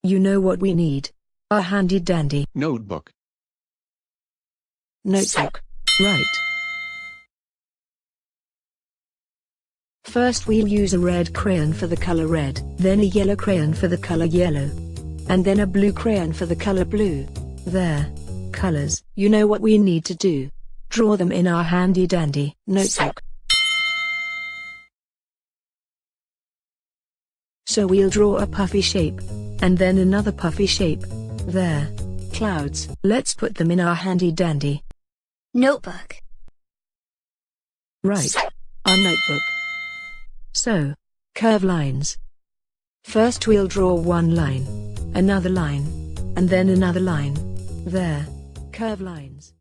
You know what we need. Our handy dandy Notebook. notebook. Right. First we'll use a red crayon for the color red, then a yellow crayon for the color yellow, and then a blue crayon for the color blue. There. Colors. You know what we need to do. Draw them in our handy dandy notebook. So we'll draw a puffy shape, and then another puffy shape. There. Clouds. Let's put them in our handy dandy notebook. Right. Our notebook. So, curve lines. First we'll draw one line, another line, and then another line. There. Curve lines.